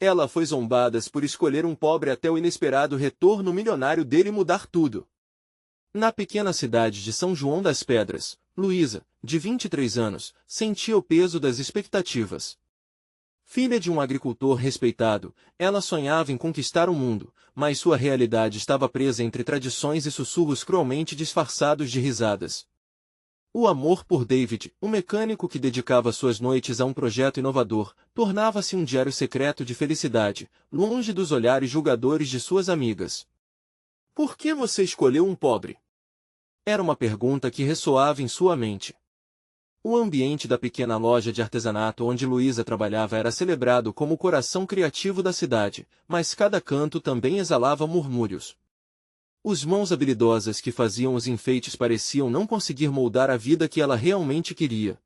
ela foi zombada por escolher um pobre até o inesperado retorno milionário dele mudar tudo. Na pequena cidade de São João das Pedras, Luísa, de 23 anos, sentia o peso das expectativas. Filha de um agricultor respeitado, ela sonhava em conquistar o mundo, mas sua realidade estava presa entre tradições e sussurros cruelmente disfarçados de risadas. O amor por David, o mecânico que dedicava suas noites a um projeto inovador, tornava-se um diário secreto de felicidade, longe dos olhares julgadores de suas amigas. Por que você escolheu um pobre? Era uma pergunta que ressoava em sua mente. O ambiente da pequena loja de artesanato onde Luísa trabalhava era celebrado como o coração criativo da cidade, mas cada canto também exalava murmúrios. As mãos habilidosas que faziam os enfeites pareciam não conseguir moldar a vida que ela realmente queria.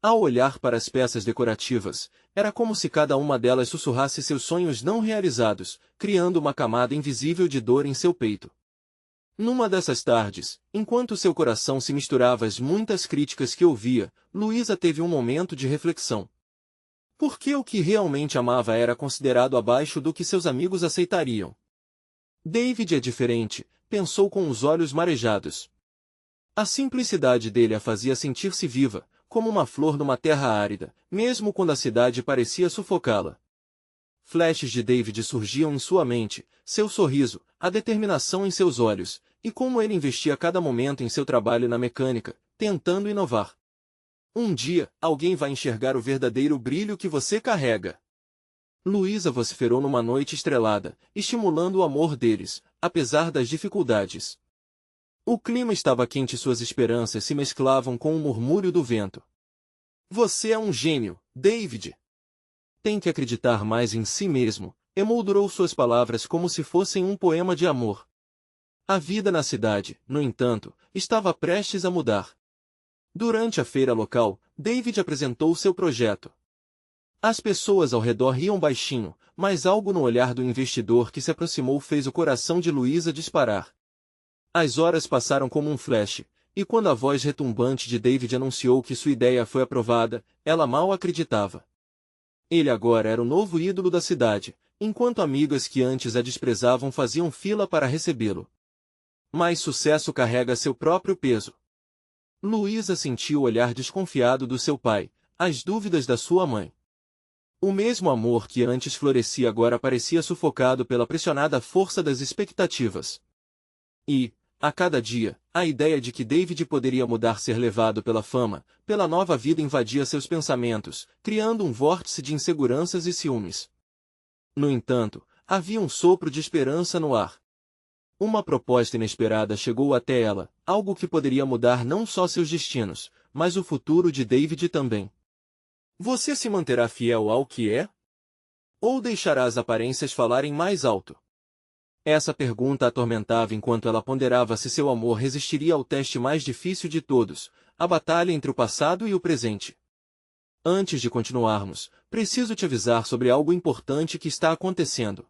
Ao olhar para as peças decorativas, era como se cada uma delas sussurrasse seus sonhos não realizados, criando uma camada invisível de dor em seu peito. Numa dessas tardes, enquanto seu coração se misturava às muitas críticas que ouvia, Luísa teve um momento de reflexão. Por que o que realmente amava era considerado abaixo do que seus amigos aceitariam? David é diferente, pensou com os olhos marejados. A simplicidade dele a fazia sentir-se viva, como uma flor numa terra árida, mesmo quando a cidade parecia sufocá-la. Flashes de David surgiam em sua mente, seu sorriso, a determinação em seus olhos, e como ele investia cada momento em seu trabalho na mecânica, tentando inovar. Um dia, alguém vai enxergar o verdadeiro brilho que você carrega. Luísa vociferou numa noite estrelada, estimulando o amor deles, apesar das dificuldades. O clima estava quente e suas esperanças se mesclavam com o murmúrio do vento. Você é um gênio, David. Tem que acreditar mais em si mesmo, emoldurou suas palavras como se fossem um poema de amor. A vida na cidade, no entanto, estava prestes a mudar. Durante a feira local, David apresentou seu projeto. As pessoas ao redor riam baixinho, mas algo no olhar do investidor que se aproximou fez o coração de Luísa disparar. As horas passaram como um flash, e quando a voz retumbante de David anunciou que sua ideia foi aprovada, ela mal acreditava. Ele agora era o novo ídolo da cidade, enquanto amigas que antes a desprezavam faziam fila para recebê-lo. Mas sucesso carrega seu próprio peso. Luísa sentiu o olhar desconfiado do seu pai, as dúvidas da sua mãe. O mesmo amor que antes florescia agora parecia sufocado pela pressionada força das expectativas. E, a cada dia, a ideia de que David poderia mudar ser levado pela fama, pela nova vida invadia seus pensamentos, criando um vórtice de inseguranças e ciúmes. No entanto, havia um sopro de esperança no ar. Uma proposta inesperada chegou até ela, algo que poderia mudar não só seus destinos, mas o futuro de David também. Você se manterá fiel ao que é? Ou deixará as aparências falarem mais alto? Essa pergunta a atormentava enquanto ela ponderava se seu amor resistiria ao teste mais difícil de todos, a batalha entre o passado e o presente. Antes de continuarmos, preciso te avisar sobre algo importante que está acontecendo.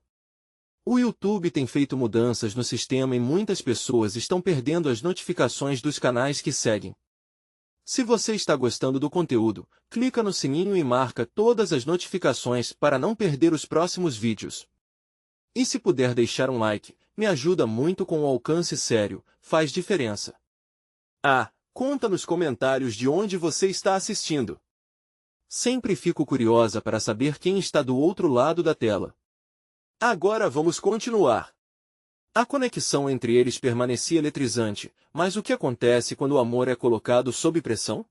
O YouTube tem feito mudanças no sistema e muitas pessoas estão perdendo as notificações dos canais que seguem. Se você está gostando do conteúdo, clica no sininho e marca todas as notificações para não perder os próximos vídeos. E se puder deixar um like, me ajuda muito com o alcance sério, faz diferença. Conta nos comentários de onde você está assistindo. Sempre fico curiosa para saber quem está do outro lado da tela. Agora vamos continuar. A conexão entre eles permanecia eletrizante, mas o que acontece quando o amor é colocado sob pressão?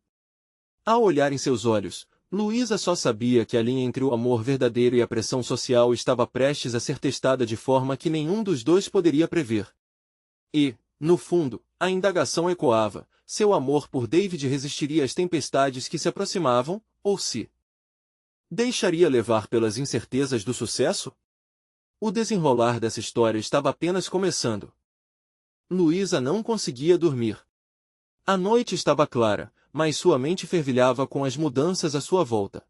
Ao olhar em seus olhos, Luísa só sabia que a linha entre o amor verdadeiro e a pressão social estava prestes a ser testada de forma que nenhum dos dois poderia prever. E, no fundo, a indagação ecoava: seu amor por David resistiria às tempestades que se aproximavam, ou se deixaria levar pelas incertezas do sucesso? O desenrolar dessa história estava apenas começando. Luísa não conseguia dormir. A noite estava clara, mas sua mente fervilhava com as mudanças à sua volta.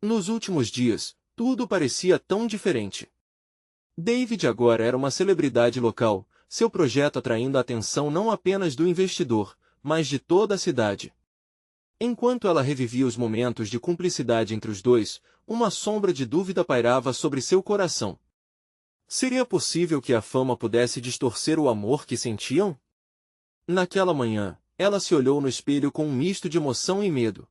Nos últimos dias, tudo parecia tão diferente. David agora era uma celebridade local, seu projeto atraindo a atenção não apenas do investidor, mas de toda a cidade. Enquanto ela revivia os momentos de cumplicidade entre os dois, uma sombra de dúvida pairava sobre seu coração. Seria possível que a fama pudesse distorcer o amor que sentiam? Naquela manhã, ela se olhou no espelho com um misto de emoção e medo.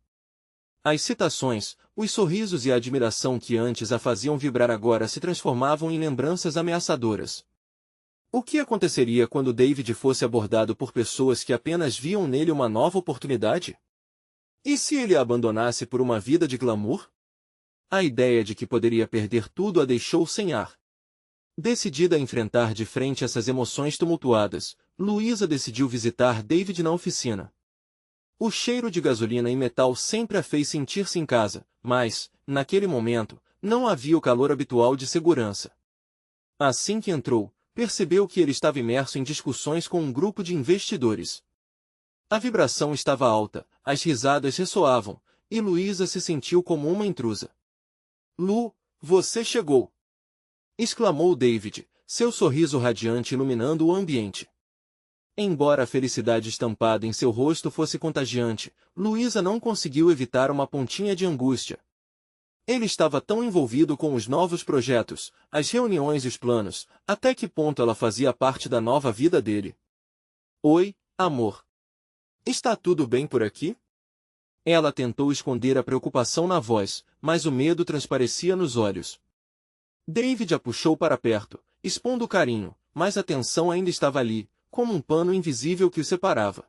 As citações, os sorrisos e a admiração que antes a faziam vibrar agora se transformavam em lembranças ameaçadoras. O que aconteceria quando David fosse abordado por pessoas que apenas viam nele uma nova oportunidade? E se ele a abandonasse por uma vida de glamour? A ideia de que poderia perder tudo a deixou sem ar. Decidida a enfrentar de frente essas emoções tumultuadas, Luísa decidiu visitar David na oficina. O cheiro de gasolina e metal sempre a fez sentir-se em casa, mas, naquele momento, não havia o calor habitual de segurança. Assim que entrou, percebeu que ele estava imerso em discussões com um grupo de investidores. A vibração estava alta, as risadas ressoavam, e Luísa se sentiu como uma intrusa. Lu, você chegou! Exclamou David, seu sorriso radiante iluminando o ambiente. Embora a felicidade estampada em seu rosto fosse contagiante, Luísa não conseguiu evitar uma pontinha de angústia. Ele estava tão envolvido com os novos projetos, as reuniões e os planos, até que ponto ela fazia parte da nova vida dele. Oi, amor. Está tudo bem por aqui? Ela tentou esconder a preocupação na voz, mas o medo transparecia nos olhos. David a puxou para perto, expondo carinho, mas a tensão ainda estava ali, como um pano invisível que o separava.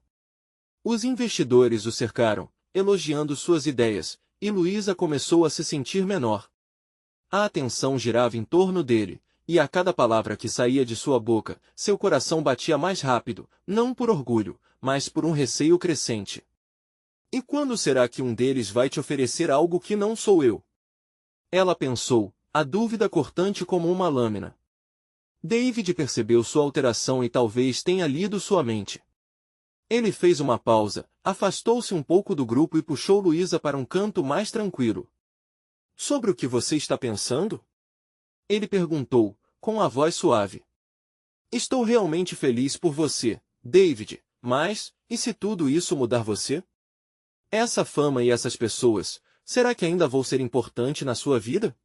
Os investidores o cercaram, elogiando suas ideias, e Luísa começou a se sentir menor. A atenção girava em torno dele, e a cada palavra que saía de sua boca, seu coração batia mais rápido, não por orgulho, mas por um receio crescente. E quando será que um deles vai te oferecer algo que não sou eu? Ela pensou, a dúvida cortante como uma lâmina. David percebeu sua alteração e talvez tenha lido sua mente. Ele fez uma pausa, afastou-se um pouco do grupo e puxou Luísa para um canto mais tranquilo. Sobre o que você está pensando? Ele perguntou, com a voz suave. Estou realmente feliz por você, David, mas, e se tudo isso mudar você? Essa fama e essas pessoas, será que ainda vou ser importante na sua vida?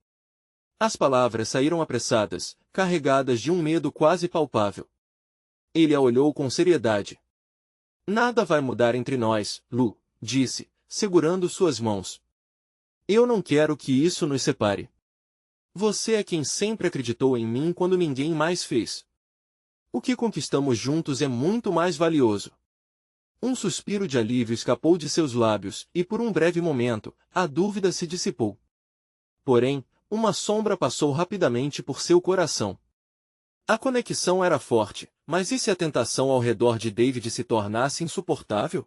As palavras saíram apressadas, carregadas de um medo quase palpável. Ele a olhou com seriedade. Nada vai mudar entre nós, Lu, disse, segurando suas mãos. Eu não quero que isso nos separe. Você é quem sempre acreditou em mim quando ninguém mais fez. O que conquistamos juntos é muito mais valioso. Um suspiro de alívio escapou de seus lábios, e por um breve momento, a dúvida se dissipou. Porém, uma sombra passou rapidamente por seu coração. A conexão era forte, mas e se a tentação ao redor de David se tornasse insuportável?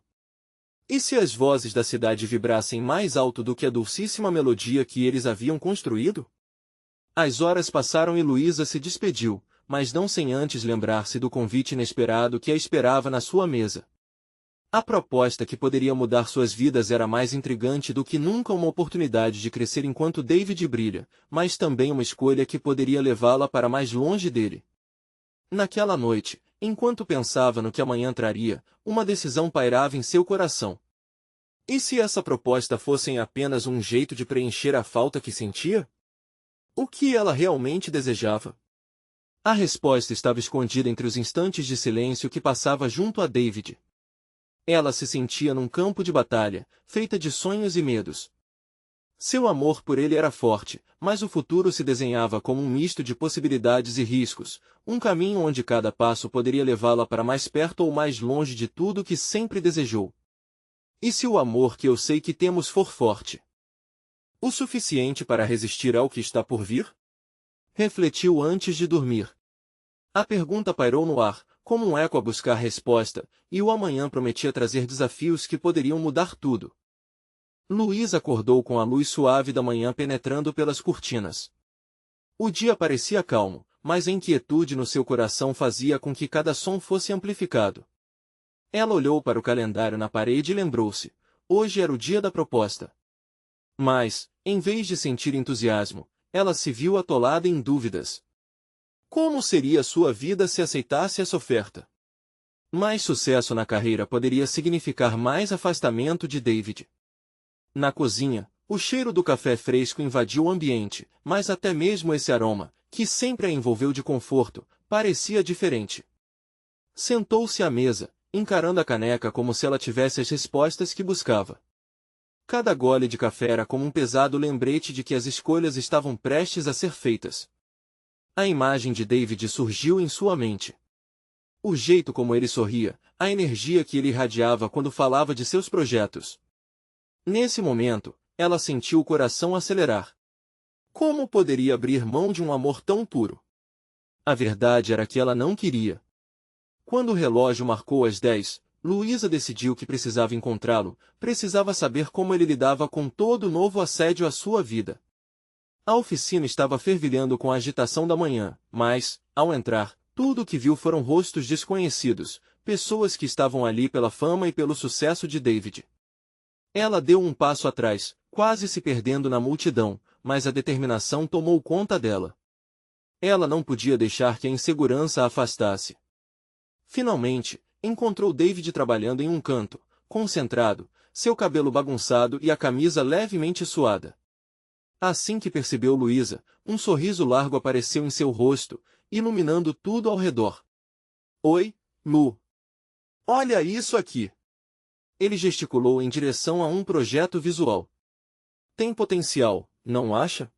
E se as vozes da cidade vibrassem mais alto do que a dulcíssima melodia que eles haviam construído? As horas passaram e Luísa se despediu, mas não sem antes lembrar-se do convite inesperado que a esperava na sua mesa. A proposta que poderia mudar suas vidas era mais intrigante do que nunca uma oportunidade de crescer enquanto David brilha, mas também uma escolha que poderia levá-la para mais longe dele. Naquela noite, enquanto pensava no que amanhã traria, uma decisão pairava em seu coração. E se essa proposta fosse apenas um jeito de preencher a falta que sentia? O que ela realmente desejava? A resposta estava escondida entre os instantes de silêncio que passava junto a David. Ela se sentia num campo de batalha, feita de sonhos e medos. Seu amor por ele era forte, mas o futuro se desenhava como um misto de possibilidades e riscos, um caminho onde cada passo poderia levá-la para mais perto ou mais longe de tudo que sempre desejou. E se o amor que eu sei que temos for forte? O suficiente para resistir ao que está por vir? Refletiu antes de dormir. A pergunta pairou no ar, como um eco a buscar resposta, e o amanhã prometia trazer desafios que poderiam mudar tudo. Luísa acordou com a luz suave da manhã penetrando pelas cortinas. O dia parecia calmo, mas a inquietude no seu coração fazia com que cada som fosse amplificado. Ela olhou para o calendário na parede e lembrou-se. Hoje era o dia da proposta. Mas, em vez de sentir entusiasmo, ela se viu atolada em dúvidas. Como seria sua vida se aceitasse essa oferta? Mais sucesso na carreira poderia significar mais afastamento de David. Na cozinha, o cheiro do café fresco invadiu o ambiente, mas até mesmo esse aroma, que sempre a envolveu de conforto, parecia diferente. Sentou-se à mesa, encarando a caneca como se ela tivesse as respostas que buscava. Cada gole de café era como um pesado lembrete de que as escolhas estavam prestes a ser feitas. A imagem de David surgiu em sua mente. O jeito como ele sorria, a energia que ele irradiava quando falava de seus projetos. Nesse momento, ela sentiu o coração acelerar. Como poderia abrir mão de um amor tão puro? A verdade era que ela não queria. Quando o relógio marcou as 10, Luísa decidiu que precisava encontrá-lo, precisava saber como ele lidava com todo o novo assédio à sua vida. A oficina estava fervilhando com a agitação da manhã, mas, ao entrar, tudo o que viu foram rostos desconhecidos, pessoas que estavam ali pela fama e pelo sucesso de David. Ela deu um passo atrás, quase se perdendo na multidão, mas a determinação tomou conta dela. Ela não podia deixar que a insegurança a afastasse. Finalmente, encontrou David trabalhando em um canto, concentrado, seu cabelo bagunçado e a camisa levemente suada. Assim que percebeu Luísa, um sorriso largo apareceu em seu rosto, iluminando tudo ao redor. Oi, Lu. Olha isso aqui! Ele gesticulou em direção a um projeto visual. Tem potencial, não acha?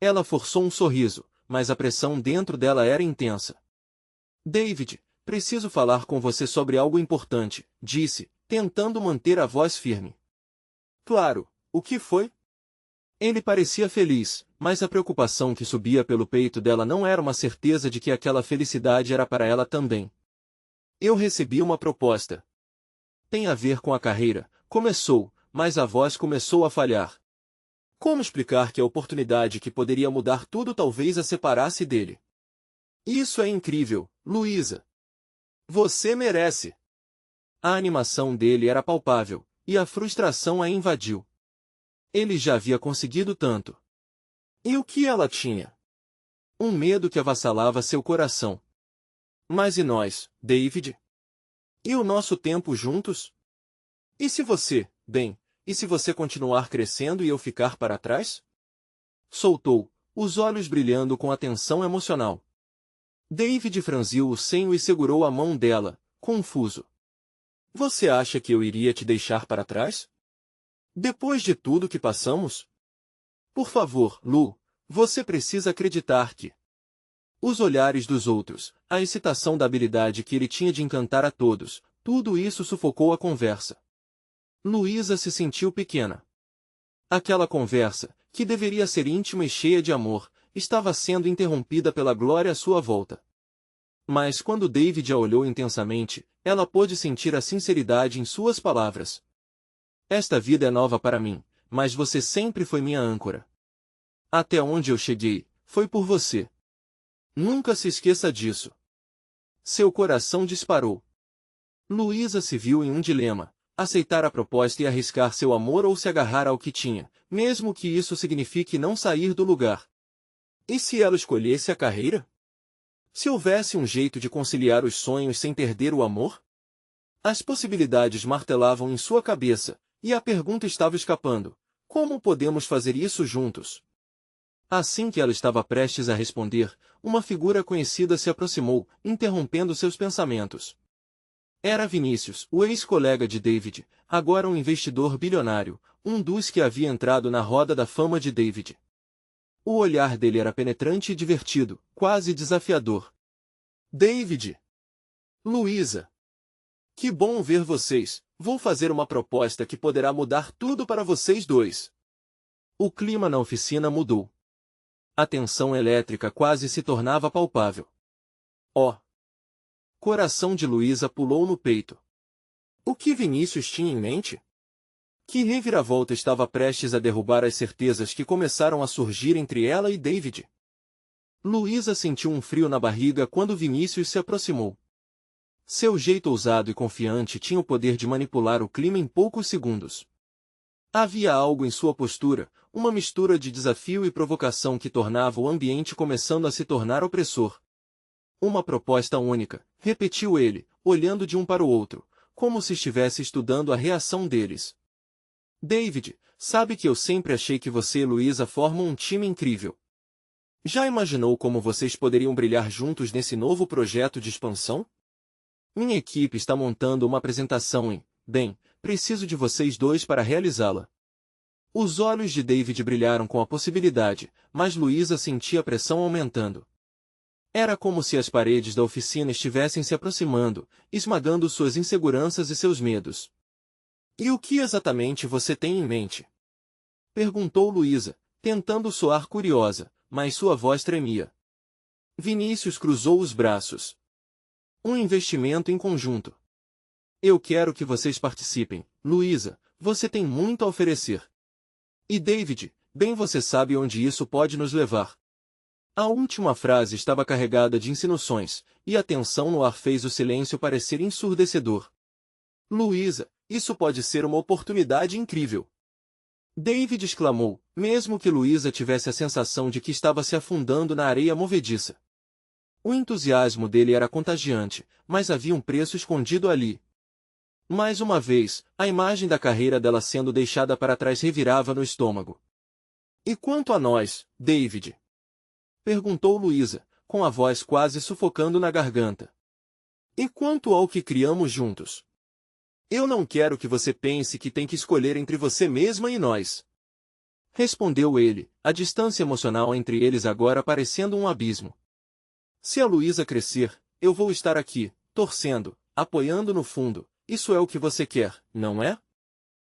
Ela forçou um sorriso, mas a pressão dentro dela era intensa. David, preciso falar com você sobre algo importante, disse, tentando manter a voz firme. Claro, o que foi? Ele parecia feliz, mas a preocupação que subia pelo peito dela não era uma certeza de que aquela felicidade era para ela também. Eu recebi uma proposta. Tem a ver com a carreira, começou, mas a voz começou a falhar. Como explicar que a oportunidade que poderia mudar tudo talvez a separasse dele? Isso é incrível, Luísa. Você merece. A animação dele era palpável, e a frustração a invadiu. Ele já havia conseguido tanto. E o que ela tinha? Um medo que avassalava seu coração. Mas e nós, David? E o nosso tempo juntos? E se você, bem, e se você continuar crescendo e eu ficar para trás? Soltou, os olhos brilhando com atenção emocional. David franziu o senho e segurou a mão dela, confuso. Você acha que eu iria te deixar para trás? Depois de tudo que passamos? Por favor, Lu, você precisa acreditar que... Os olhares dos outros, a excitação da habilidade que ele tinha de encantar a todos, tudo isso sufocou a conversa. Luísa se sentiu pequena. Aquela conversa, que deveria ser íntima e cheia de amor, estava sendo interrompida pela glória à sua volta. Mas quando David a olhou intensamente, ela pôde sentir a sinceridade em suas palavras. Esta vida é nova para mim, mas você sempre foi minha âncora. Até onde eu cheguei, foi por você. Nunca se esqueça disso. Seu coração disparou. Luísa se viu em um dilema, aceitar a proposta e arriscar seu amor ou se agarrar ao que tinha, mesmo que isso signifique não sair do lugar. E se ela escolhesse a carreira? Se houvesse um jeito de conciliar os sonhos sem perder o amor? As possibilidades martelavam em sua cabeça, e a pergunta estava escapando: como podemos fazer isso juntos? Assim que ela estava prestes a responder, uma figura conhecida se aproximou, interrompendo seus pensamentos. Era Vinícius, o ex-colega de David, agora um investidor bilionário, um dos que havia entrado na roda da fama de David. O olhar dele era penetrante e divertido, quase desafiador. David! Luísa! Que bom ver vocês, vou fazer uma proposta que poderá mudar tudo para vocês dois. O clima na oficina mudou. A tensão elétrica quase se tornava palpável. Oh! Coração de Luísa pulou no peito. O que Vinícius tinha em mente? Que reviravolta estava prestes a derrubar as certezas que começaram a surgir entre ela e David? Luísa sentiu um frio na barriga quando Vinícius se aproximou. Seu jeito ousado e confiante tinha o poder de manipular o clima em poucos segundos. Havia algo em sua postura, uma mistura de desafio e provocação que tornava o ambiente começando a se tornar opressor. Uma proposta única, repetiu ele, olhando de um para o outro, como se estivesse estudando a reação deles. David, sabe que eu sempre achei que você e Luísa formam um time incrível. Já imaginou como vocês poderiam brilhar juntos nesse novo projeto de expansão? Minha equipe está montando uma apresentação e, bem, preciso de vocês dois para realizá-la. Os olhos de David brilharam com a possibilidade, mas Luísa sentia a pressão aumentando. Era como se as paredes da oficina estivessem se aproximando, esmagando suas inseguranças e seus medos. E o que exatamente você tem em mente? Perguntou Luísa, tentando soar curiosa, mas sua voz tremia. Vinícius cruzou os braços. Um investimento em conjunto. Eu quero que vocês participem, Luísa, você tem muito a oferecer. E David, bem você sabe onde isso pode nos levar. A última frase estava carregada de insinuações, e a tensão no ar fez o silêncio parecer ensurdecedor. Luísa, isso pode ser uma oportunidade incrível. David exclamou, mesmo que Luísa tivesse a sensação de que estava se afundando na areia movediça. O entusiasmo dele era contagiante, mas havia um preço escondido ali. Mais uma vez, a imagem da carreira dela sendo deixada para trás revirava no estômago. E quanto a nós, David? Perguntou Luísa, com a voz quase sufocando na garganta. E quanto ao que criamos juntos? Eu não quero que você pense que tem que escolher entre você mesma e nós. Respondeu ele, a distância emocional entre eles agora parecendo um abismo. Se a Luísa crescer, eu vou estar aqui, torcendo, apoiando no fundo. Isso é o que você quer, não é?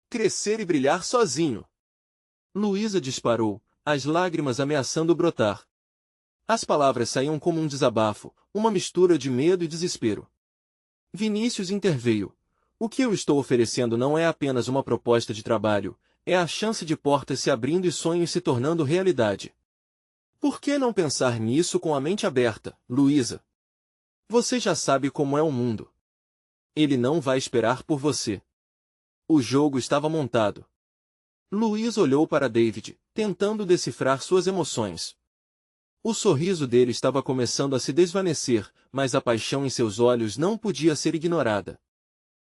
Crescer e brilhar sozinho. Luísa disparou, as lágrimas ameaçando brotar. As palavras saíam como um desabafo, uma mistura de medo e desespero. Vinícius interveio. O que eu estou oferecendo não é apenas uma proposta de trabalho, é a chance de portas se abrindo e sonhos se tornando realidade. Por que não pensar nisso com a mente aberta, Luísa? Você já sabe como é o mundo. Ele não vai esperar por você. O jogo estava montado. Luísa olhou para David, tentando decifrar suas emoções. O sorriso dele estava começando a se desvanecer, mas a paixão em seus olhos não podia ser ignorada.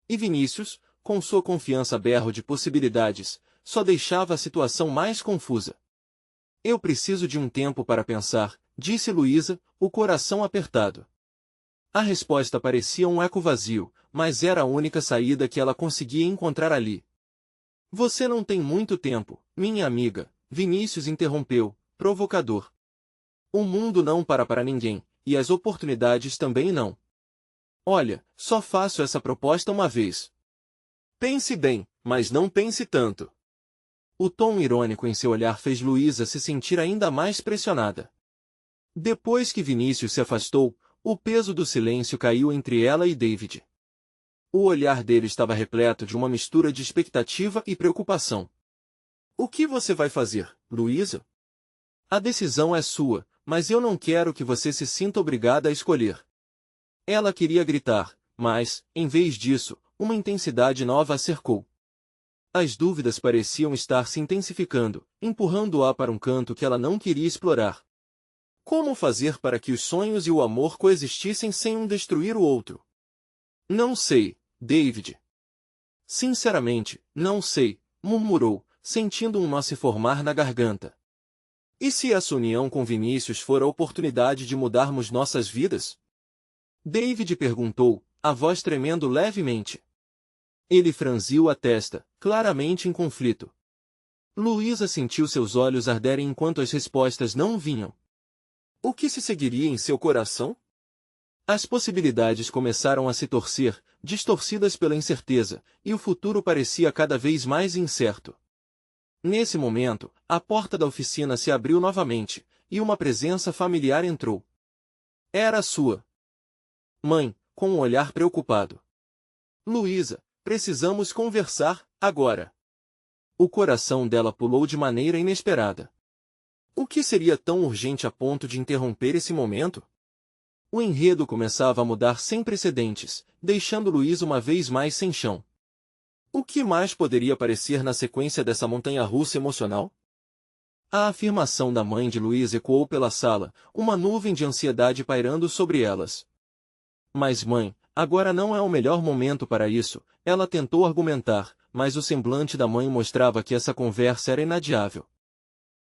E Vinícius, com sua confiança berro de possibilidades, só deixava a situação mais confusa. Eu preciso de um tempo para pensar, disse Luísa, o coração apertado. A resposta parecia um eco vazio, mas era a única saída que ela conseguia encontrar ali. Você não tem muito tempo, minha amiga, Vinícius interrompeu, provocador. O mundo não para ninguém, e as oportunidades também não. Olha, só faço essa proposta uma vez. Pense bem, mas não pense tanto. O tom irônico em seu olhar fez Luísa se sentir ainda mais pressionada. Depois que Vinícius se afastou, o peso do silêncio caiu entre ela e David. O olhar dele estava repleto de uma mistura de expectativa e preocupação. O que você vai fazer, Luísa? A decisão é sua, mas eu não quero que você se sinta obrigada a escolher. Ela queria gritar, mas, em vez disso, uma intensidade nova a cercou. As dúvidas pareciam estar se intensificando, empurrando-a para um canto que ela não queria explorar. Como fazer para que os sonhos e o amor coexistissem sem um destruir o outro? Não sei, David. Sinceramente, não sei, murmurou, sentindo um nó se formar na garganta. E se essa união com Vinícius for a oportunidade de mudarmos nossas vidas? David perguntou, a voz tremendo levemente. Ele franziu a testa, claramente em conflito. Luísa sentiu seus olhos arderem enquanto as respostas não vinham. O que se seguiria em seu coração? As possibilidades começaram a se torcer, distorcidas pela incerteza, e o futuro parecia cada vez mais incerto. Nesse momento, a porta da oficina se abriu novamente, e uma presença familiar entrou. Era sua mãe, com um olhar preocupado. Luísa, precisamos conversar, agora. O coração dela pulou de maneira inesperada. O que seria tão urgente a ponto de interromper esse momento? O enredo começava a mudar sem precedentes, deixando Luísa uma vez mais sem chão. O que mais poderia aparecer na sequência dessa montanha-russa emocional? A afirmação da mãe de Luísa ecoou pela sala, uma nuvem de ansiedade pairando sobre elas. Mas mãe, agora não é o melhor momento para isso, ela tentou argumentar, mas o semblante da mãe mostrava que essa conversa era inadiável.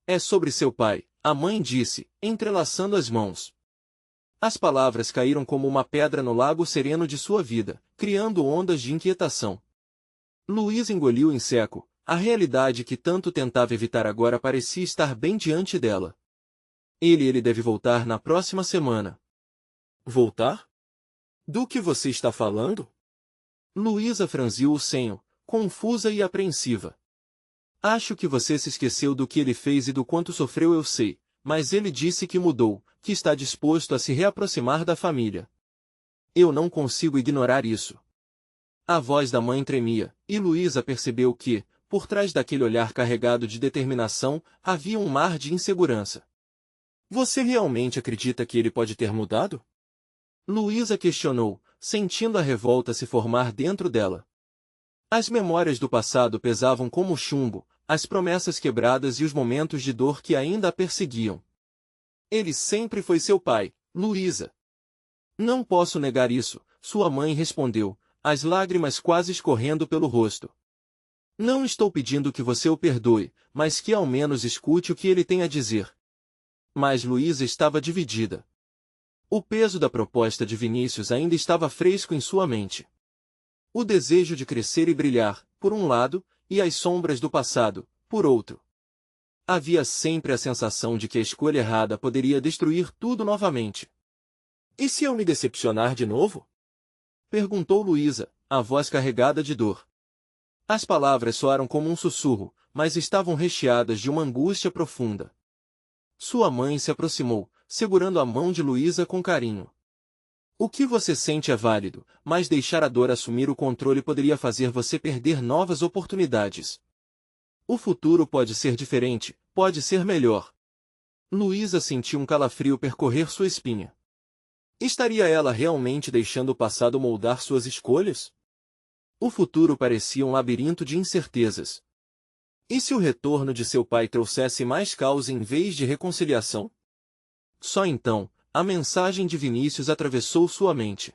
É sobre seu pai, a mãe disse, entrelaçando as mãos. As palavras caíram como uma pedra no lago sereno de sua vida, criando ondas de inquietação. Luísa engoliu em seco. A realidade que tanto tentava evitar agora parecia estar bem diante dela. Ele deve voltar na próxima semana. Voltar? Do que você está falando? Luísa franziu o senho, confusa e apreensiva. Acho que você se esqueceu do que ele fez e do quanto sofreu, eu sei, mas ele disse que mudou, que está disposto a se reaproximar da família. Eu não consigo ignorar isso. A voz da mãe tremia, e Luísa percebeu que, por trás daquele olhar carregado de determinação, havia um mar de insegurança. Você realmente acredita que ele pode ter mudado? Luísa questionou, sentindo a revolta se formar dentro dela. As memórias do passado pesavam como chumbo, as promessas quebradas e os momentos de dor que ainda a perseguiam. Ele sempre foi seu pai, Luísa. Não posso negar isso, sua mãe respondeu, as lágrimas quase escorrendo pelo rosto. Não estou pedindo que você o perdoe, mas que ao menos escute o que ele tem a dizer. Mas Luísa estava dividida. O peso da proposta de Vinícius ainda estava fresco em sua mente. O desejo de crescer e brilhar, por um lado, e as sombras do passado, por outro. Havia sempre a sensação de que a escolha errada poderia destruir tudo novamente. E se eu me decepcionar de novo? Perguntou Luísa, a voz carregada de dor. As palavras soaram como um sussurro, mas estavam recheadas de uma angústia profunda. Sua mãe se aproximou, segurando a mão de Luísa com carinho. O que você sente é válido, mas deixar a dor assumir o controle poderia fazer você perder novas oportunidades. O futuro pode ser diferente, pode ser melhor. Luísa sentiu um calafrio percorrer sua espinha. Estaria ela realmente deixando o passado moldar suas escolhas? O futuro parecia um labirinto de incertezas. E se o retorno de seu pai trouxesse mais caos em vez de reconciliação? Só então, a mensagem de Vinícius atravessou sua mente.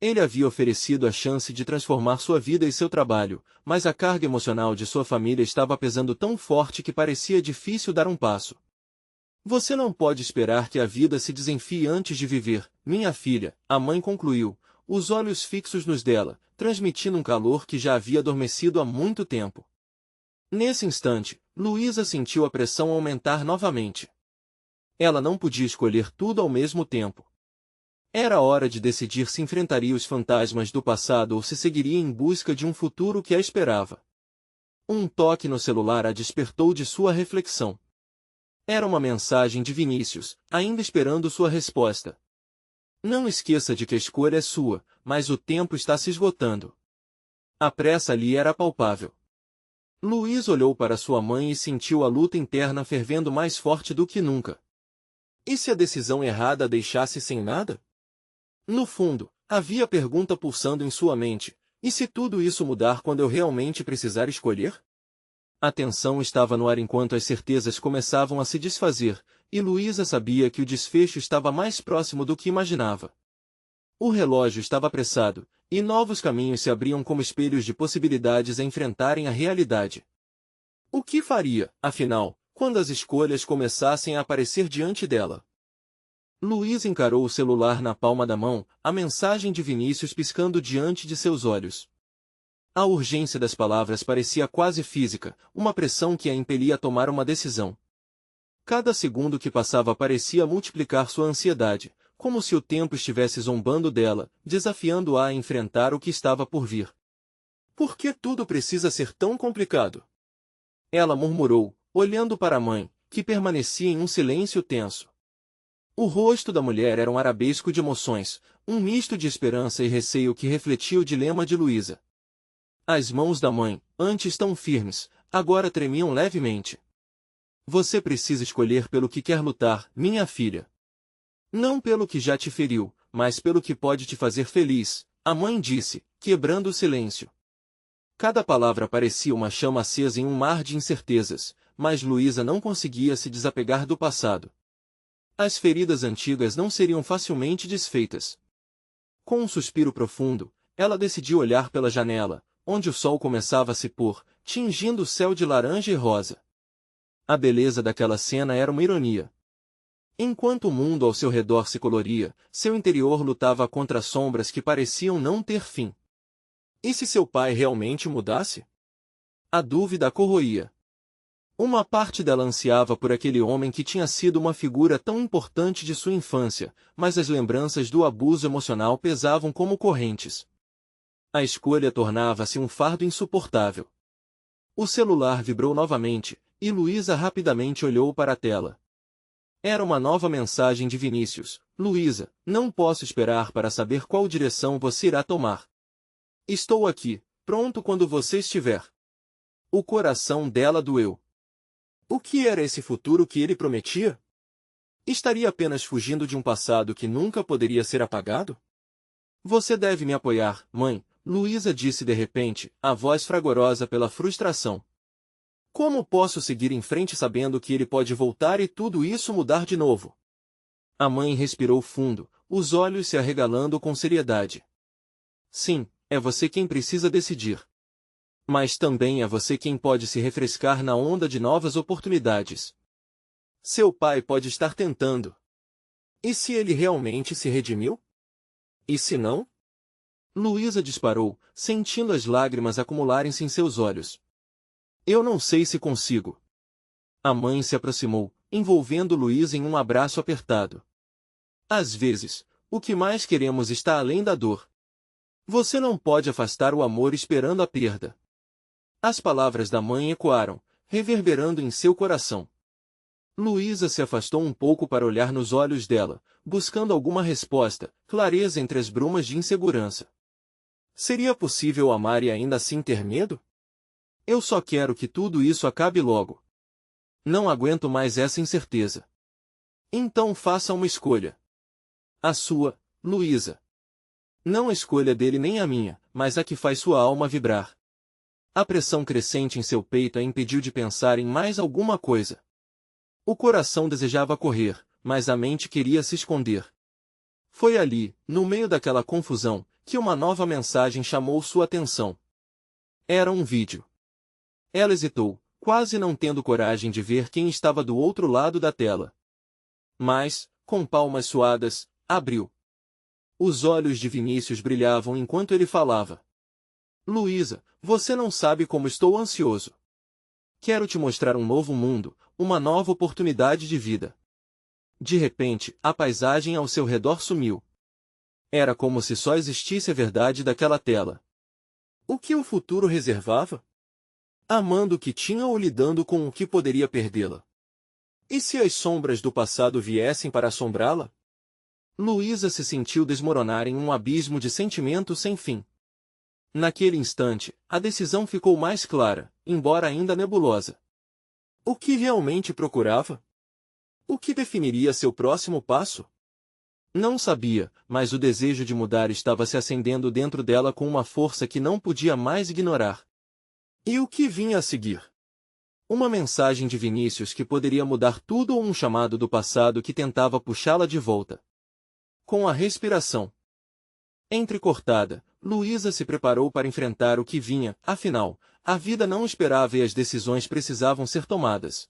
Ele havia oferecido a chance de transformar sua vida e seu trabalho, mas a carga emocional de sua família estava pesando tão forte que parecia difícil dar um passo. Você não pode esperar que a vida se desenfie antes de viver, minha filha, a mãe concluiu, os olhos fixos nos dela, transmitindo um calor que já havia adormecido há muito tempo. Nesse instante, Luísa sentiu a pressão aumentar novamente. Ela não podia escolher tudo ao mesmo tempo. Era hora de decidir se enfrentaria os fantasmas do passado ou se seguiria em busca de um futuro que a esperava. Um toque no celular a despertou de sua reflexão. Era uma mensagem de Vinícius, ainda esperando sua resposta. Não esqueça de que a escolha é sua, mas o tempo está se esgotando. A pressa ali era palpável. Luiz olhou para sua mãe e sentiu a luta interna fervendo mais forte do que nunca. E se a decisão errada a deixasse sem nada? No fundo, havia a pergunta pulsando em sua mente, e se tudo isso mudar quando eu realmente precisar escolher? A tensão estava no ar enquanto as certezas começavam a se desfazer, e Luísa sabia que o desfecho estava mais próximo do que imaginava. O relógio estava apressado, e novos caminhos se abriam como espelhos de possibilidades a enfrentarem a realidade. O que faria, afinal, quando as escolhas começassem a aparecer diante dela? Luísa encarou o celular na palma da mão, a mensagem de Vinícius piscando diante de seus olhos. A urgência das palavras parecia quase física, uma pressão que a impelia a tomar uma decisão. Cada segundo que passava parecia multiplicar sua ansiedade, como se o tempo estivesse zombando dela, desafiando-a a enfrentar o que estava por vir. Por que tudo precisa ser tão complicado? Ela murmurou, olhando para a mãe, que permanecia em um silêncio tenso. O rosto da mulher era um arabesco de emoções, um misto de esperança e receio que refletia o dilema de Luísa. As mãos da mãe, antes tão firmes, agora tremiam levemente. Você precisa escolher pelo que quer lutar, minha filha. Não pelo que já te feriu, mas pelo que pode te fazer feliz, a mãe disse, quebrando o silêncio. Cada palavra parecia uma chama acesa em um mar de incertezas, mas Luísa não conseguia se desapegar do passado. As feridas antigas não seriam facilmente desfeitas. Com um suspiro profundo, ela decidiu olhar pela janela, onde o sol começava a se pôr, tingindo o céu de laranja e rosa. A beleza daquela cena era uma ironia. Enquanto o mundo ao seu redor se coloria, seu interior lutava contra sombras que pareciam não ter fim. E se seu pai realmente mudasse? A dúvida a corroía. Uma parte dela ansiava por aquele homem que tinha sido uma figura tão importante de sua infância, mas as lembranças do abuso emocional pesavam como correntes. A escolha tornava-se um fardo insuportável. O celular vibrou novamente, e Luísa rapidamente olhou para a tela. Era uma nova mensagem de Vinícius. Luísa, não posso esperar para saber qual direção você irá tomar. Estou aqui, pronto quando você estiver. O coração dela doeu. O que era esse futuro que ele prometia? Estaria apenas fugindo de um passado que nunca poderia ser apagado? Você deve me apoiar, mãe, Luísa disse de repente, a voz fragorosa pela frustração. Como posso seguir em frente sabendo que ele pode voltar e tudo isso mudar de novo? A mãe respirou fundo, os olhos se arregalando com seriedade. Sim, é você quem precisa decidir. Mas também é você quem pode se refrescar na onda de novas oportunidades. Seu pai pode estar tentando. E se ele realmente se redimiu? E se não? Luísa disparou, sentindo as lágrimas acumularem-se em seus olhos. Eu não sei se consigo. A mãe se aproximou, envolvendo Luísa em um abraço apertado. Às vezes, o que mais queremos está além da dor. Você não pode afastar o amor esperando a perda. As palavras da mãe ecoaram, reverberando em seu coração. Luísa se afastou um pouco para olhar nos olhos dela, buscando alguma resposta, clareza entre as brumas de insegurança. Seria possível amar e ainda assim ter medo? Eu só quero que tudo isso acabe logo. Não aguento mais essa incerteza. Então faça uma escolha. A sua, Luísa. Não a escolha dele nem a minha, mas a que faz sua alma vibrar. A pressão crescente em seu peito a impediu de pensar em mais alguma coisa. O coração desejava correr, mas a mente queria se esconder. Foi ali, no meio daquela confusão, que uma nova mensagem chamou sua atenção. Era um vídeo. Ela hesitou, quase não tendo coragem de ver quem estava do outro lado da tela. Mas, com palmas suadas, abriu. Os olhos de Vinícius brilhavam enquanto ele falava. Luísa, você não sabe como estou ansioso. Quero te mostrar um novo mundo, uma nova oportunidade de vida. De repente, a paisagem ao seu redor sumiu. Era como se só existisse a verdade daquela tela. O que o futuro reservava? Amando o que tinha ou lidando com o que poderia perdê-la? E se as sombras do passado viessem para assombrá-la? Luísa se sentiu desmoronar em um abismo de sentimentos sem fim. Naquele instante, a decisão ficou mais clara, embora ainda nebulosa. O que realmente procurava? O que definiria seu próximo passo? Não sabia, mas o desejo de mudar estava se acendendo dentro dela com uma força que não podia mais ignorar. E o que vinha a seguir? Uma mensagem de Vinícius que poderia mudar tudo ou um chamado do passado que tentava puxá-la de volta? Com a respiração entrecortada, Luísa se preparou para enfrentar o que vinha, afinal, a vida não esperava e as decisões precisavam ser tomadas.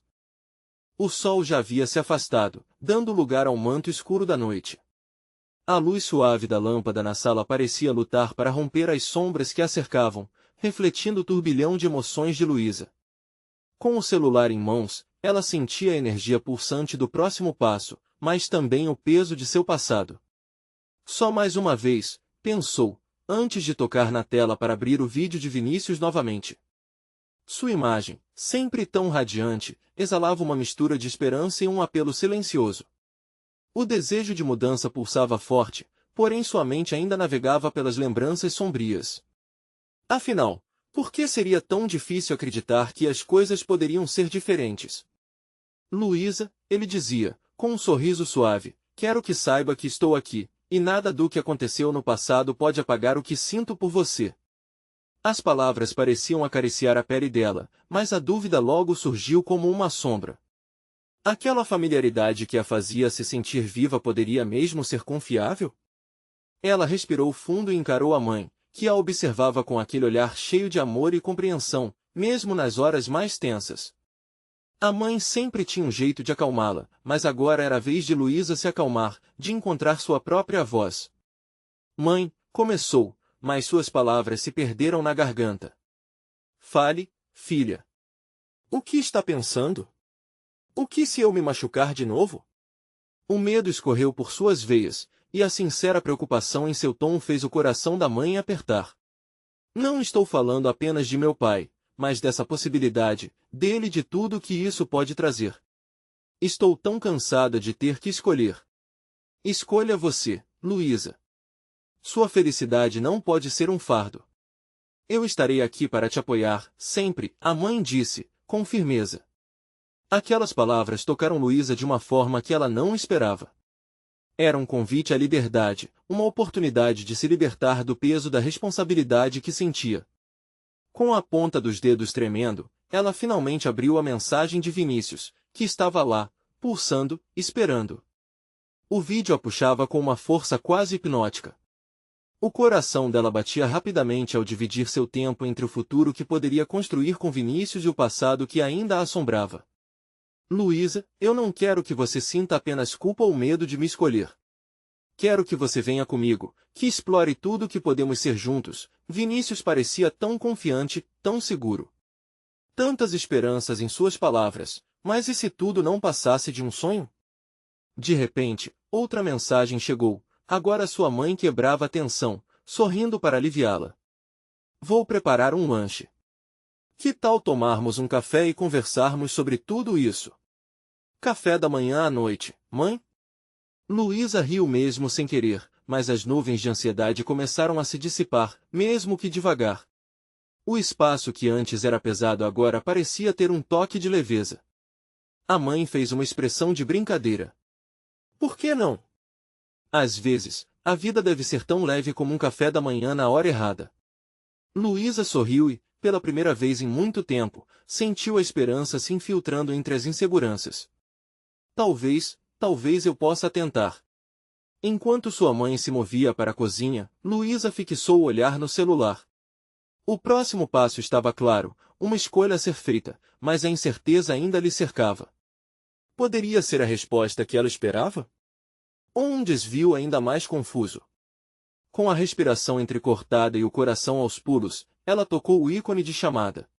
O sol já havia se afastado, dando lugar ao manto escuro da noite. A luz suave da lâmpada na sala parecia lutar para romper as sombras que a cercavam, refletindo o turbilhão de emoções de Luísa. Com o celular em mãos, ela sentia a energia pulsante do próximo passo, mas também o peso de seu passado. Só mais uma vez, pensou, antes de tocar na tela para abrir o vídeo de Vinícius novamente. Sua imagem, sempre tão radiante, exalava uma mistura de esperança e um apelo silencioso. O desejo de mudança pulsava forte, porém sua mente ainda navegava pelas lembranças sombrias. Afinal, por que seria tão difícil acreditar que as coisas poderiam ser diferentes? Luísa, ele dizia, com um sorriso suave, quero que saiba que estou aqui, e nada do que aconteceu no passado pode apagar o que sinto por você. As palavras pareciam acariciar a pele dela, mas a dúvida logo surgiu como uma sombra. Aquela familiaridade que a fazia se sentir viva poderia mesmo ser confiável? Ela respirou fundo e encarou a mãe, que a observava com aquele olhar cheio de amor e compreensão, mesmo nas horas mais tensas. A mãe sempre tinha um jeito de acalmá-la, mas agora era a vez de Luísa se acalmar, de encontrar sua própria voz. Mãe, começou, mas suas palavras se perderam na garganta. Fale, filha. O que está pensando? O que se eu me machucar de novo? O medo escorreu por suas veias, e a sincera preocupação em seu tom fez o coração da mãe apertar. Não estou falando apenas de meu pai, mas dessa possibilidade, dele e de tudo que isso pode trazer. Estou tão cansada de ter que escolher. Escolha você, Luísa. Sua felicidade não pode ser um fardo. Eu estarei aqui para te apoiar, sempre, a mãe disse, com firmeza. Aquelas palavras tocaram Luísa de uma forma que ela não esperava. Era um convite à liberdade, uma oportunidade de se libertar do peso da responsabilidade que sentia. Com a ponta dos dedos tremendo, ela finalmente abriu a mensagem de Vinícius, que estava lá, pulsando, esperando. O vídeo a puxava com uma força quase hipnótica. O coração dela batia rapidamente ao dividir seu tempo entre o futuro que poderia construir com Vinícius e o passado que ainda a assombrava. Luísa, eu não quero que você sinta apenas culpa ou medo de me escolher. Quero que você venha comigo, que explore tudo que podemos ser juntos. Vinícius parecia tão confiante, tão seguro. Tantas esperanças em suas palavras, mas e se tudo não passasse de um sonho? De repente, outra mensagem chegou. Agora sua mãe quebrava a tensão, sorrindo para aliviá-la. Vou preparar um lanche. Que tal tomarmos um café e conversarmos sobre tudo isso? Café da manhã à noite, mãe? Luísa riu mesmo sem querer, mas as nuvens de ansiedade começaram a se dissipar, mesmo que devagar. O espaço que antes era pesado agora parecia ter um toque de leveza. A mãe fez uma expressão de brincadeira. Por que não? Às vezes, a vida deve ser tão leve como um café da manhã na hora errada. Luísa sorriu e, pela primeira vez em muito tempo, sentiu a esperança se infiltrando entre as inseguranças. Talvez eu possa tentar. Enquanto sua mãe se movia para a cozinha, Luísa fixou o olhar no celular. O próximo passo estava claro, uma escolha a ser feita, mas a incerteza ainda lhe cercava. Poderia ser a resposta que ela esperava? Ou um desvio ainda mais confuso? Com a respiração entrecortada e o coração aos pulos, ela tocou o ícone de chamada.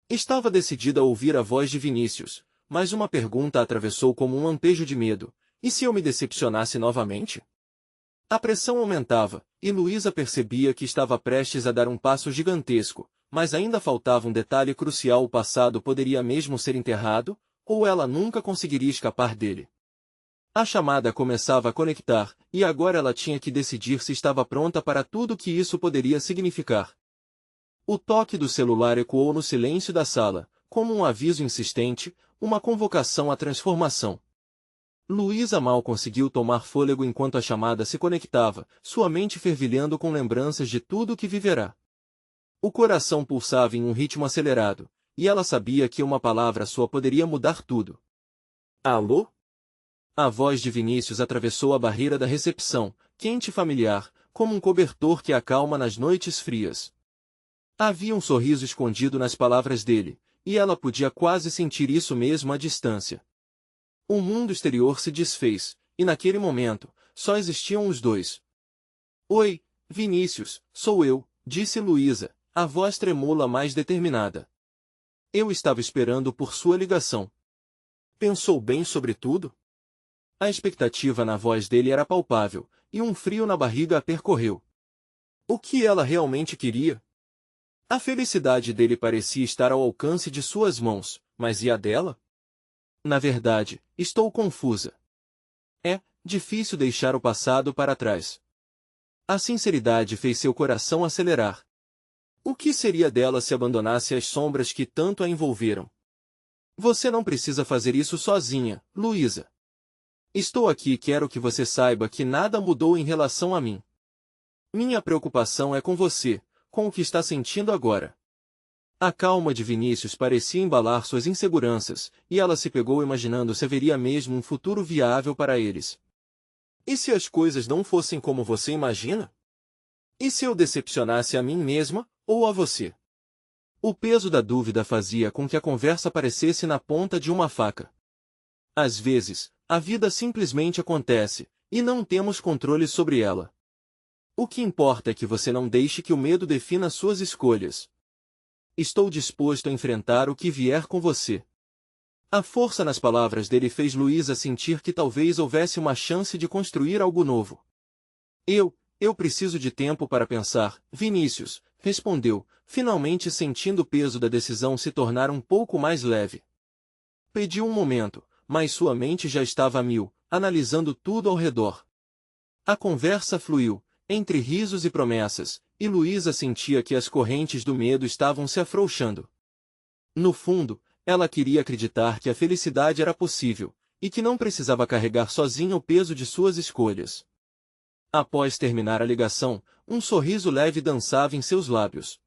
Estava decidida a ouvir a voz de Vinícius, mas uma pergunta a atravessou como um lampejo de medo. E se eu me decepcionasse novamente? A pressão aumentava, e Luísa percebia que estava prestes a dar um passo gigantesco, mas ainda faltava um detalhe crucial: o passado poderia mesmo ser enterrado, ou ela nunca conseguiria escapar dele. A chamada começava a conectar, e agora ela tinha que decidir se estava pronta para tudo o que isso poderia significar. O toque do celular ecoou no silêncio da sala, como um aviso insistente, uma convocação à transformação. Luísa mal conseguiu tomar fôlego enquanto a chamada se conectava, sua mente fervilhando com lembranças de tudo o que viverá. O coração pulsava em um ritmo acelerado, e ela sabia que uma palavra sua poderia mudar tudo. Alô? A voz de Vinícius atravessou a barreira da recepção, quente e familiar, como um cobertor que acalma nas noites frias. Havia um sorriso escondido nas palavras dele, e ela podia quase sentir isso mesmo à distância. O mundo exterior se desfez, e naquele momento, só existiam os dois. Oi, Vinícius, sou eu, disse Luísa, a voz tremula mais determinada. Eu estava esperando por sua ligação. Pensou bem sobre tudo? A expectativa na voz dele era palpável, e um frio na barriga a percorreu. O que ela realmente queria? A felicidade dele parecia estar ao alcance de suas mãos, mas e a dela? Na verdade, estou confusa. É difícil deixar o passado para trás. A sinceridade fez seu coração acelerar. O que seria dela se abandonasse as sombras que tanto a envolveram? Você não precisa fazer isso sozinha, Luísa. Estou aqui e quero que você saiba que nada mudou em relação a mim. Minha preocupação é com você, com o que está sentindo agora. A calma de Vinícius parecia embalar suas inseguranças, e ela se pegou imaginando se haveria mesmo um futuro viável para eles. E se as coisas não fossem como você imagina? E se eu decepcionasse a mim mesma, ou a você? O peso da dúvida fazia com que a conversa parecesse na ponta de uma faca. Às vezes, a vida simplesmente acontece, e não temos controle sobre ela. O que importa é que você não deixe que o medo defina suas escolhas. Estou disposto a enfrentar o que vier com você. A força nas palavras dele fez Luísa sentir que talvez houvesse uma chance de construir algo novo. Eu preciso de tempo para pensar, Vinícius, respondeu, finalmente sentindo o peso da decisão se tornar um pouco mais leve. Pediu um momento, mas sua mente já estava a mil, analisando tudo ao redor. A conversa fluiu, entre risos e promessas, e Luísa sentia que as correntes do medo estavam se afrouxando. No fundo, ela queria acreditar que a felicidade era possível, e que não precisava carregar sozinha o peso de suas escolhas. Após terminar a ligação, um sorriso leve dançava em seus lábios.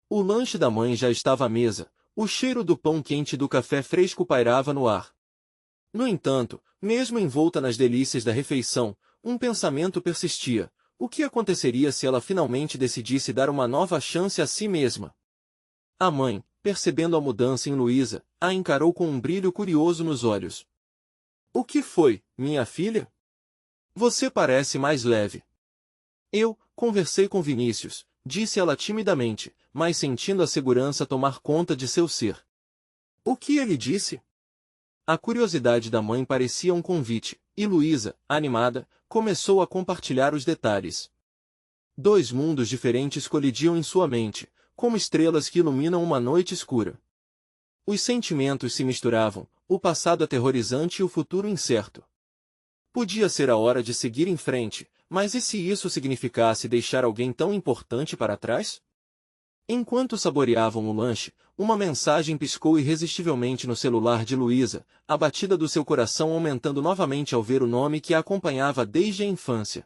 O lanche da mãe já estava à mesa, o cheiro do pão quente e do café fresco pairava no ar. No entanto, mesmo envolta nas delícias da refeição, um pensamento persistia. O que aconteceria se ela finalmente decidisse dar uma nova chance a si mesma? A mãe, percebendo a mudança em Luísa, a encarou com um brilho curioso nos olhos. O que foi, minha filha? Você parece mais leve. Eu conversei com Vinícius, disse ela timidamente, mas sentindo a segurança tomar conta de seu ser. O que ele disse? A curiosidade da mãe parecia um convite, e Luísa, animada, começou a compartilhar os detalhes. Dois mundos diferentes colidiam em sua mente, como estrelas que iluminam uma noite escura. Os sentimentos se misturavam, o passado aterrorizante e o futuro incerto. Podia ser a hora de seguir em frente, mas e se isso significasse deixar alguém tão importante para trás? Enquanto saboreavam o lanche, uma mensagem piscou irresistivelmente no celular de Luísa, a batida do seu coração aumentando novamente ao ver o nome que a acompanhava desde a infância.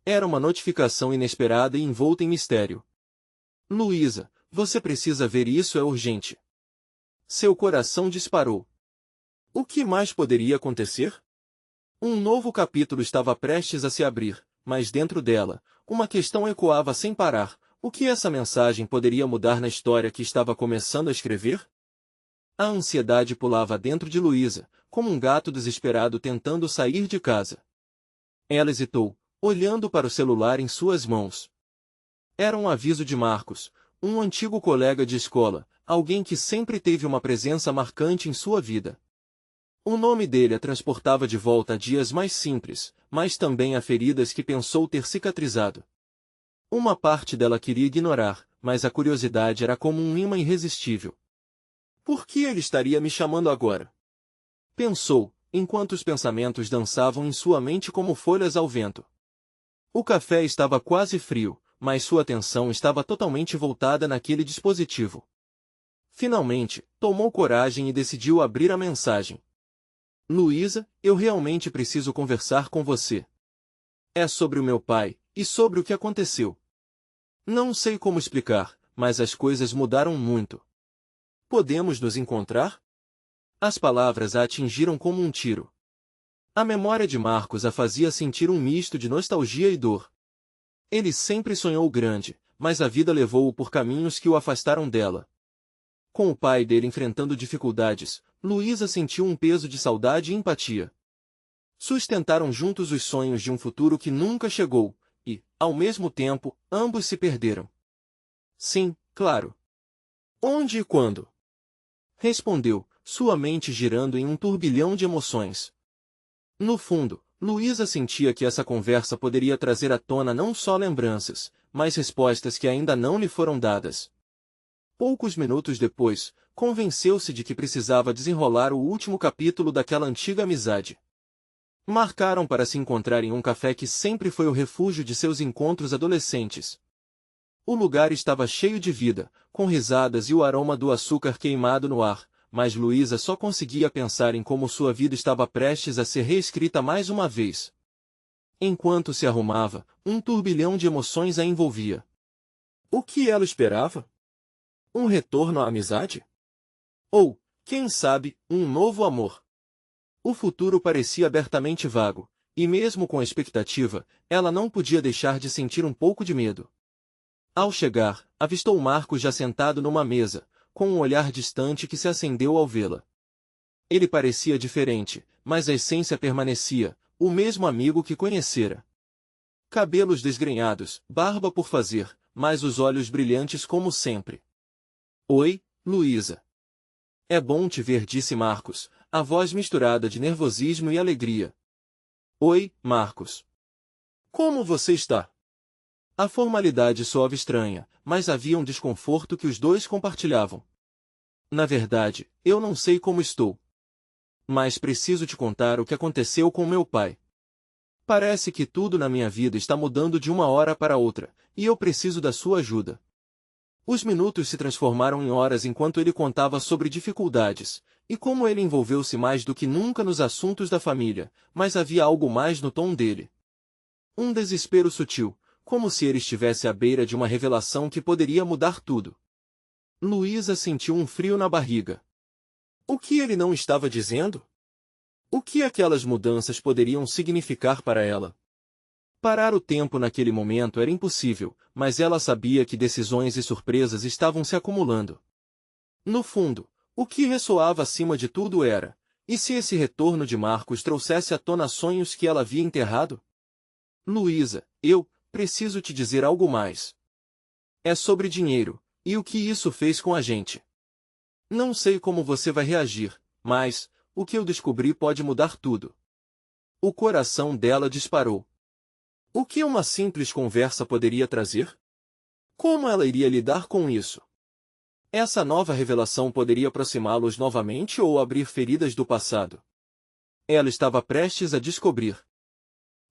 Era uma notificação inesperada e envolta em mistério. Luísa, você precisa ver isso, é urgente. Seu coração disparou. O que mais poderia acontecer? Um novo capítulo estava prestes a se abrir, mas dentro dela, uma questão ecoava sem parar. O que essa mensagem poderia mudar na história que estava começando a escrever? A ansiedade pulava dentro de Luísa, como um gato desesperado tentando sair de casa. Ela hesitou, olhando para o celular em suas mãos. Era um aviso de Marcos, um antigo colega de escola, alguém que sempre teve uma presença marcante em sua vida. O nome dele a transportava de volta a dias mais simples, mas também a feridas que pensou ter cicatrizado. Uma parte dela queria ignorar, mas a curiosidade era como um imã irresistível. Por que ele estaria me chamando agora? Pensou, enquanto os pensamentos dançavam em sua mente como folhas ao vento. O café estava quase frio, mas sua atenção estava totalmente voltada naquele dispositivo. Finalmente, tomou coragem e decidiu abrir a mensagem. Luísa, eu realmente preciso conversar com você. É sobre o meu pai, e sobre o que aconteceu. Não sei como explicar, mas as coisas mudaram muito. Podemos nos encontrar? As palavras a atingiram como um tiro. A memória de Marcos a fazia sentir um misto de nostalgia e dor. Ele sempre sonhou grande, mas a vida levou-o por caminhos que o afastaram dela. Com o pai dele enfrentando dificuldades, Luísa sentiu um peso de saudade e empatia. Sustentaram juntos os sonhos de um futuro que nunca chegou, e, ao mesmo tempo, ambos se perderam. Sim, claro. Onde e quando? Respondeu, sua mente girando em um turbilhão de emoções. No fundo, Luísa sentia que essa conversa poderia trazer à tona não só lembranças, mas respostas que ainda não lhe foram dadas. Poucos minutos depois, convenceu-se de que precisava desenrolar o último capítulo daquela antiga amizade. Marcaram para se encontrar em um café que sempre foi o refúgio de seus encontros adolescentes. O lugar estava cheio de vida, com risadas e o aroma do açúcar queimado no ar, mas Luísa só conseguia pensar em como sua vida estava prestes a ser reescrita mais uma vez. Enquanto se arrumava, um turbilhão de emoções a envolvia. O que ela esperava? Um retorno à amizade? Ou, quem sabe, um novo amor? O futuro parecia abertamente vago, e mesmo com a expectativa, ela não podia deixar de sentir um pouco de medo. Ao chegar, avistou Marcos já sentado numa mesa, com um olhar distante que se acendeu ao vê-la. Ele parecia diferente, mas a essência permanecia, o mesmo amigo que conhecera. Cabelos desgrenhados, barba por fazer, mas os olhos brilhantes como sempre. Oi, Luísa. É bom te ver, disse Marcos, a voz misturada de nervosismo e alegria. Oi, Marcos. Como você está? A formalidade soava estranha, mas havia um desconforto que os dois compartilhavam. Na verdade, eu não sei como estou. Mas preciso te contar o que aconteceu com meu pai. Parece que tudo na minha vida está mudando de uma hora para outra, e eu preciso da sua ajuda. Os minutos se transformaram em horas enquanto ele contava sobre dificuldades, e como ele envolveu-se mais do que nunca nos assuntos da família, mas havia algo mais no tom dele. Um desespero sutil, como se ele estivesse à beira de uma revelação que poderia mudar tudo. Luísa sentiu um frio na barriga. O que ele não estava dizendo? O que aquelas mudanças poderiam significar para ela? Parar o tempo naquele momento era impossível, mas ela sabia que decisões e surpresas estavam se acumulando. No fundo, o que ressoava acima de tudo era: e se esse retorno de Marcos trouxesse à tona sonhos que ela havia enterrado? Luísa, eu preciso te dizer algo mais. É sobre dinheiro, e o que isso fez com a gente. Não sei como você vai reagir, mas o que eu descobri pode mudar tudo. O coração dela disparou. O que uma simples conversa poderia trazer? Como ela iria lidar com isso? Essa nova revelação poderia aproximá-los novamente ou abrir feridas do passado? Ela estava prestes a descobrir.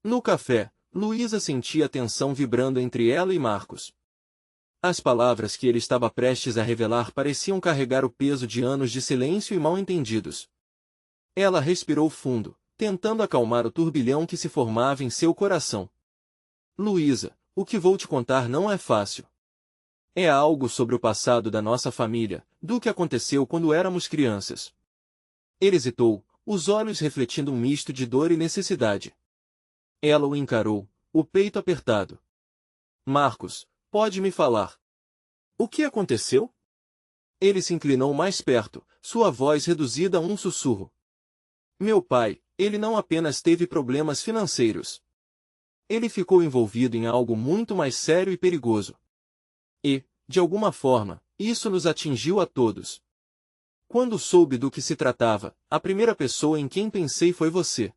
No café, Luísa sentia a tensão vibrando entre ela e Marcos. As palavras que ele estava prestes a revelar pareciam carregar o peso de anos de silêncio e mal-entendidos. Ela respirou fundo, tentando acalmar o turbilhão que se formava em seu coração. Luísa, o que vou te contar não é fácil. É algo sobre o passado da nossa família, do que aconteceu quando éramos crianças. Ele hesitou, os olhos refletindo um misto de dor e necessidade. Ela o encarou, o peito apertado. Marcos, pode me falar? O que aconteceu? Ele se inclinou mais perto, sua voz reduzida a um sussurro. Meu pai, ele não apenas teve problemas financeiros. Ele ficou envolvido em algo muito mais sério e perigoso. E, de alguma forma, isso nos atingiu a todos. Quando soube do que se tratava, a primeira pessoa em quem pensei foi você.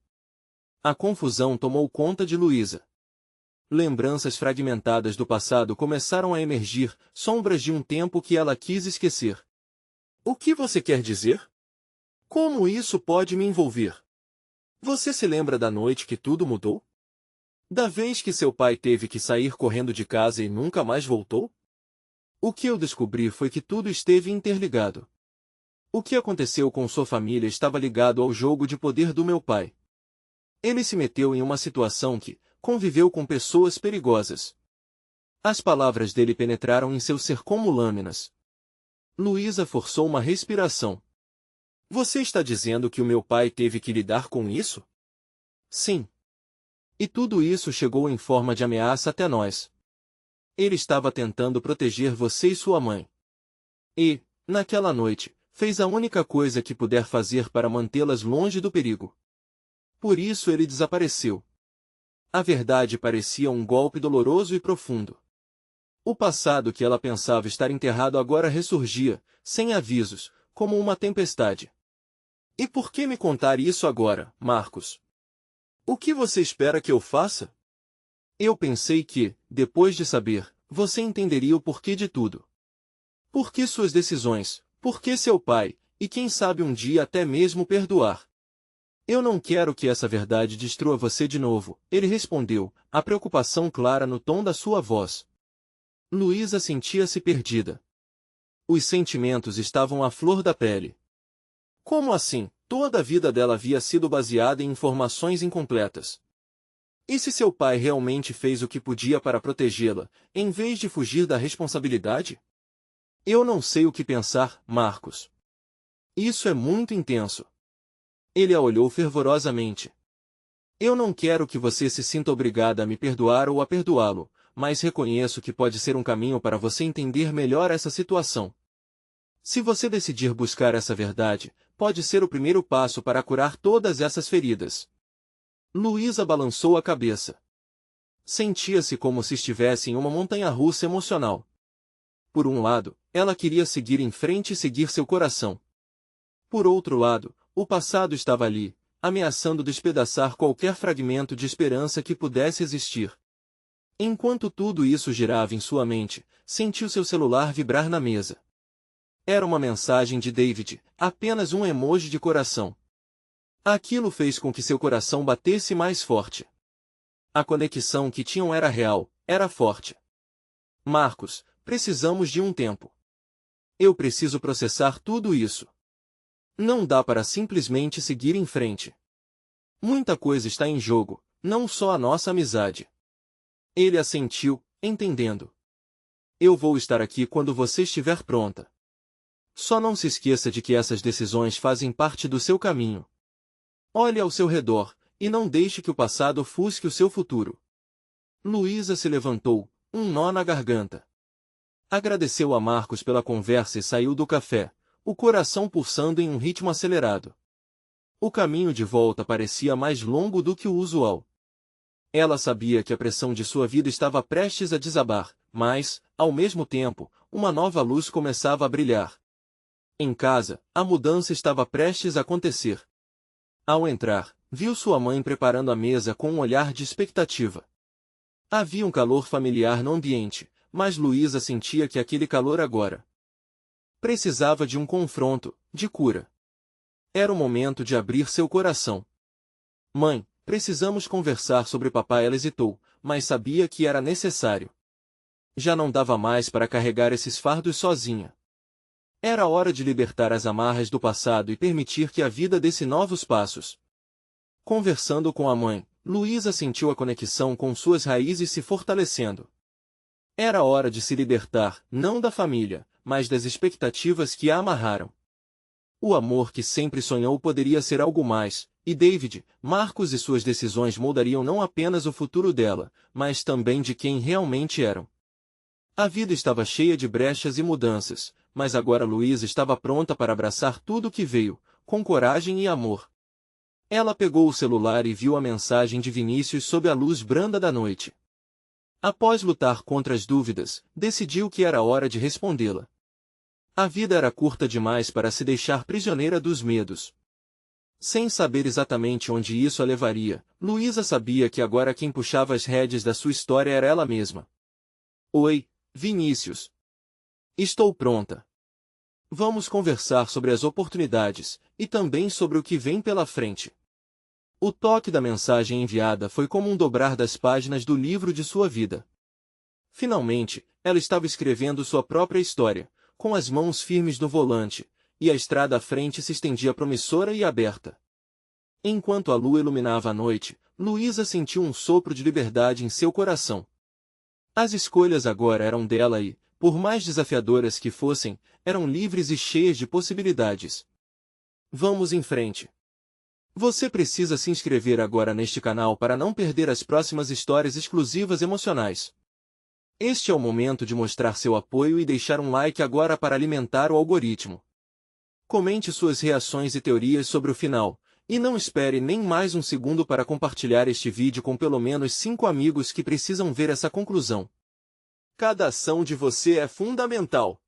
A confusão tomou conta de Luísa. Lembranças fragmentadas do passado começaram a emergir, sombras de um tempo que ela quis esquecer. O que você quer dizer? Como isso pode me envolver? Você se lembra da noite que tudo mudou? Da vez que seu pai teve que sair correndo de casa e nunca mais voltou? O que eu descobri foi que tudo esteve interligado. O que aconteceu com sua família estava ligado ao jogo de poder do meu pai. Ele se meteu em uma situação que conviveu com pessoas perigosas. As palavras dele penetraram em seu ser como lâminas. Luísa forçou uma respiração. Você está dizendo que o meu pai teve que lidar com isso? Sim. E tudo isso chegou em forma de ameaça até nós. Ele estava tentando proteger você e sua mãe. E, naquela noite, fez a única coisa que puder fazer para mantê-las longe do perigo. Por isso ele desapareceu. A verdade parecia um golpe doloroso e profundo. O passado que ela pensava estar enterrado agora ressurgia, sem avisos, como uma tempestade. E por que me contar isso agora, Marcos? O que você espera que eu faça? Eu pensei que, depois de saber, você entenderia o porquê de tudo. Por que suas decisões, por que seu pai, e quem sabe um dia até mesmo perdoar. Eu não quero que essa verdade destrua você de novo, ele respondeu, a preocupação clara no tom da sua voz. Luísa sentia-se perdida. Os sentimentos estavam à flor da pele. Como assim? Toda a vida dela havia sido baseada em informações incompletas. E se seu pai realmente fez o que podia para protegê-la, em vez de fugir da responsabilidade? Eu não sei o que pensar, Marcos. Isso é muito intenso. Ele a olhou fervorosamente. Eu não quero que você se sinta obrigada a me perdoar ou a perdoá-lo, mas reconheço que pode ser um caminho para você entender melhor essa situação. Se você decidir buscar essa verdade, pode ser o primeiro passo para curar todas essas feridas. Luísa balançou a cabeça. Sentia-se como se estivesse em uma montanha-russa emocional. Por um lado, ela queria seguir em frente e seguir seu coração. Por outro lado, o passado estava ali, ameaçando despedaçar qualquer fragmento de esperança que pudesse existir. Enquanto tudo isso girava em sua mente, sentiu seu celular vibrar na mesa. Era uma mensagem de David, apenas um emoji de coração. Aquilo fez com que seu coração batesse mais forte. A conexão que tinham era real, era forte. Marcos, precisamos de um tempo. Eu preciso processar tudo isso. Não dá para simplesmente seguir em frente. Muita coisa está em jogo, não só a nossa amizade. Ele assentiu, entendendo. Eu vou estar aqui quando você estiver pronta. Só não se esqueça de que essas decisões fazem parte do seu caminho. Olhe ao seu redor, e não deixe que o passado ofusque o seu futuro. Luísa se levantou, um nó na garganta. Agradeceu a Marcos pela conversa e saiu do café, o coração pulsando em um ritmo acelerado. O caminho de volta parecia mais longo do que o usual. Ela sabia que a pressão de sua vida estava prestes a desabar, mas, ao mesmo tempo, uma nova luz começava a brilhar. Em casa, a mudança estava prestes a acontecer. Ao entrar, viu sua mãe preparando a mesa com um olhar de expectativa. Havia um calor familiar no ambiente, mas Luísa sentia que aquele calor agora precisava de um confronto, de cura. Era o momento de abrir seu coração. Mãe, precisamos conversar sobre papai. Ela hesitou, mas sabia que era necessário. Já não dava mais para carregar esses fardos sozinha. Era hora de libertar as amarras do passado e permitir que a vida desse novos passos. Conversando com a mãe, Luísa sentiu a conexão com suas raízes se fortalecendo. Era hora de se libertar, não da família, mas das expectativas que a amarraram. O amor que sempre sonhou poderia ser algo mais, e David, Marcos e suas decisões moldariam não apenas o futuro dela, mas também de quem realmente eram. A vida estava cheia de brechas e mudanças, mas agora Luísa estava pronta para abraçar tudo o que veio, com coragem e amor. Ela pegou o celular e viu a mensagem de Vinícius sob a luz branda da noite. Após lutar contra as dúvidas, decidiu que era hora de respondê-la. A vida era curta demais para se deixar prisioneira dos medos. Sem saber exatamente onde isso a levaria, Luísa sabia que agora quem puxava as rédeas da sua história era ela mesma. Oi, Vinícius. Estou pronta. Vamos conversar sobre as oportunidades, e também sobre o que vem pela frente. O toque da mensagem enviada foi como um dobrar das páginas do livro de sua vida. Finalmente, ela estava escrevendo sua própria história, com as mãos firmes no volante, e a estrada à frente se estendia promissora e aberta. Enquanto a lua iluminava a noite, Luísa sentiu um sopro de liberdade em seu coração. As escolhas agora eram dela e, por mais desafiadoras que fossem, eram livres e cheias de possibilidades. Vamos em frente. Você precisa se inscrever agora neste canal para não perder as próximas histórias exclusivas emocionais. Este é o momento de mostrar seu apoio e deixar um like agora para alimentar o algoritmo. Comente suas reações e teorias sobre o final, e não espere nem mais um segundo para compartilhar este vídeo com pelo menos 5 amigos que precisam ver essa conclusão. Cada ação de você é fundamental.